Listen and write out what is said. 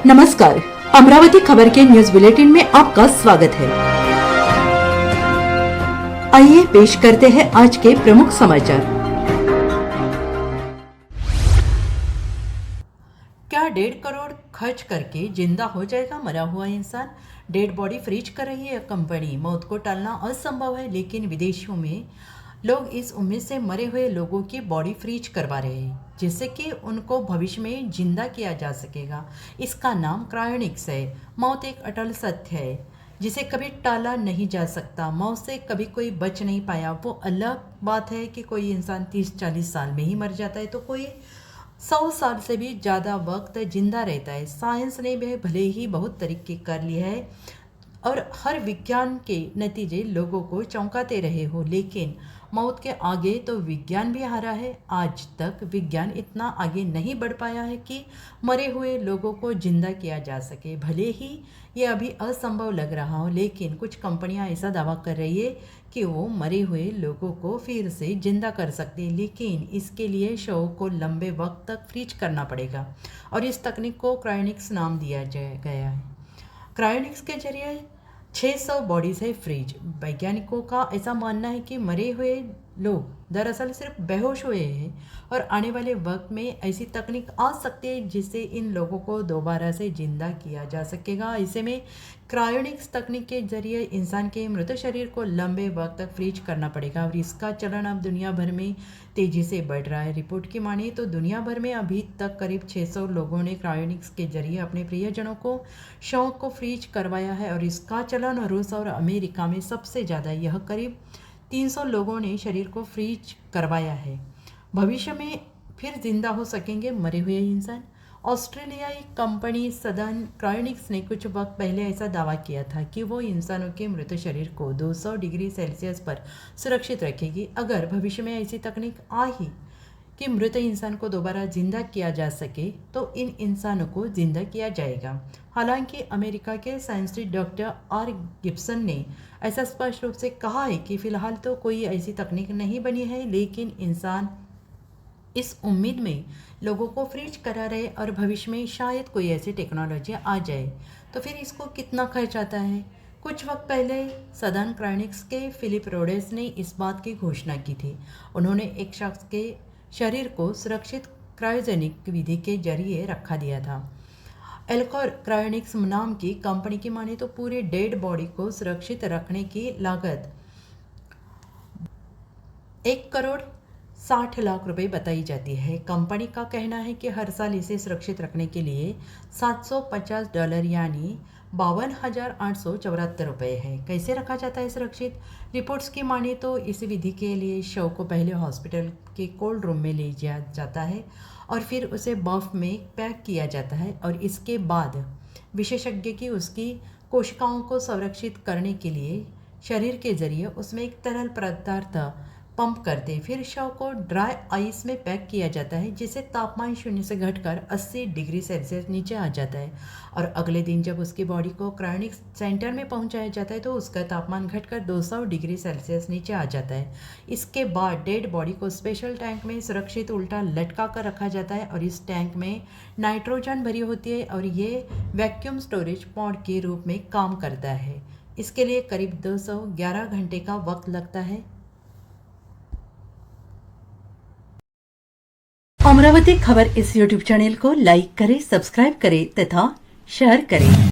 नमस्कार, अमरावती खबर के न्यूज बुलेटिन में आपका स्वागत है। आइए पेश करते हैं आज के प्रमुख समाचार। क्या 1.5 करोड़ खर्च करके जिंदा हो जाएगा मरा हुआ इंसान? डेड बॉडी फ्रीज कर रही है कंपनी। मौत को टालना असंभव है, लेकिन विदेशों में लोग इस उम्मीद से मरे हुए लोगों की बॉडी फ्रीज करवा रहे हैं जिससे कि उनको भविष्य में जिंदा किया जा सकेगा। इसका नाम क्रायोनिक्स है। मौत एक अटल सत्य है जिसे कभी टाला नहीं जा सकता। मौत से कभी कोई बच नहीं पाया। वो अलग बात है कि कोई इंसान 30-40 साल में ही मर जाता है तो कोई 100 साल से भी ज़्यादा वक्त जिंदा रहता है। साइंस ने भी भले ही बहुत तरक्की कर ली है और हर विज्ञान के नतीजे लोगों को चौंकाते रहे हो, लेकिन मौत के आगे तो विज्ञान भी हारा है। आज तक विज्ञान इतना आगे नहीं बढ़ पाया है कि मरे हुए लोगों को जिंदा किया जा सके। भले ही ये अभी असंभव लग रहा हो, लेकिन कुछ कंपनियां ऐसा दावा कर रही है कि वो मरे हुए लोगों को फिर से जिंदा कर सकते हैं, लेकिन इसके लिए शव को लंबे वक्त तक फ्रीज करना पड़ेगा और इस तकनीक को क्रायोनिक्स नाम दिया गया है। क्रायोनिक्स के जरिए 600 बॉडीज है फ्रीज। वैज्ञानिकों का ऐसा मानना है कि मरे हुए लोग दरअसल सिर्फ बेहोश हुए हैं और आने वाले वक्त में ऐसी तकनीक आ सकती है जिससे इन लोगों को दोबारा से जिंदा किया जा सकेगा। ऐसे में क्रायोनिक्स तकनीक के जरिए इंसान के मृत शरीर को लंबे वक्त तक फ्रीज करना पड़ेगा और इसका चलन अब दुनिया भर में तेजी से बढ़ रहा है। रिपोर्ट की माने तो दुनिया भर में अभी तक करीब 600 लोगों ने क्रायोनिक्स के जरिए अपने प्रियजनों को शव को फ्रीज करवाया है और इसका चलन रूस और अमेरिका में सबसे ज़्यादा। यह करीब 300 लोगों ने शरीर को फ्रीज करवाया है। भविष्य में फिर जिंदा हो सकेंगे मरे हुए इंसान। ऑस्ट्रेलियाई कंपनी सदर्न क्रायोनिक्स ने कुछ वक्त पहले ऐसा दावा किया था कि वो इंसानों के मृत शरीर को 200 डिग्री सेल्सियस पर सुरक्षित रखेगी। अगर भविष्य में ऐसी तकनीक आई कि मृत इंसान को दोबारा जिंदा किया जा सके तो इन इंसानों को जिंदा किया जाएगा। हालांकि अमेरिका के साइंटिस्ट डॉक्टर आर गिब्सन ने ऐसा स्पष्ट रूप से कहा है कि फिलहाल तो कोई ऐसी तकनीक नहीं बनी है, लेकिन इंसान इस उम्मीद में लोगों को फ्रीज करा रहे और भविष्य में शायद कोई ऐसी टेक्नोलॉजी आ जाए। तो फिर इसको कितना खर्च आता है? कुछ वक्त पहले सदर्न क्रायोनिक्स के फिलिप रोडेस ने इस बात की घोषणा की थी। उन्होंने एक शख्स के शरीर को सुरक्षित क्रायोजेनिक विधि के जरिए रखा दिया था। एल्कोर क्रायोनिक्स नाम की कंपनी की माने तो पूरे डेड बॉडी को सुरक्षित रखने की लागत 1 करोड़ 60 लाख रुपए बताई जाती है। कंपनी का कहना है कि हर साल इसे सुरक्षित रखने के लिए $750 यानी 52,874 रुपये है। कैसे रखा जाता है सुरक्षित? रिपोर्ट्स की माने तो इस विधि के लिए शव को पहले हॉस्पिटल के कोल्ड रूम में ले जाया जाता है और फिर उसे बर्फ में पैक किया जाता है और इसके बाद विशेषज्ञ की उसकी कोशिकाओं को संरक्षित करने के लिए शरीर के जरिए उसमें एक तरल पदार्थ पंप करते। फिर शव को ड्राई आइस में पैक किया जाता है जिससे तापमान 0 से घटकर 80 डिग्री सेल्सियस नीचे आ जाता है और अगले दिन जब उसकी बॉडी को क्रायोनिक्स सेंटर में पहुंचाया जाता है तो उसका तापमान घटकर 200 डिग्री सेल्सियस नीचे आ जाता है। इसके बाद डेड बॉडी को स्पेशल टैंक में सुरक्षित उल्टा लटका कर रखा जाता है और इस टैंक में नाइट्रोजन भरी होती है और ये वैक्यूम स्टोरेज पॉड के रूप में काम करता है। इसके लिए करीब 211 घंटे का वक्त लगता है। अमरावती खबर इस यूट्यूब चैनल को लाइक करें, सब्सक्राइब करें तथा शेयर करें।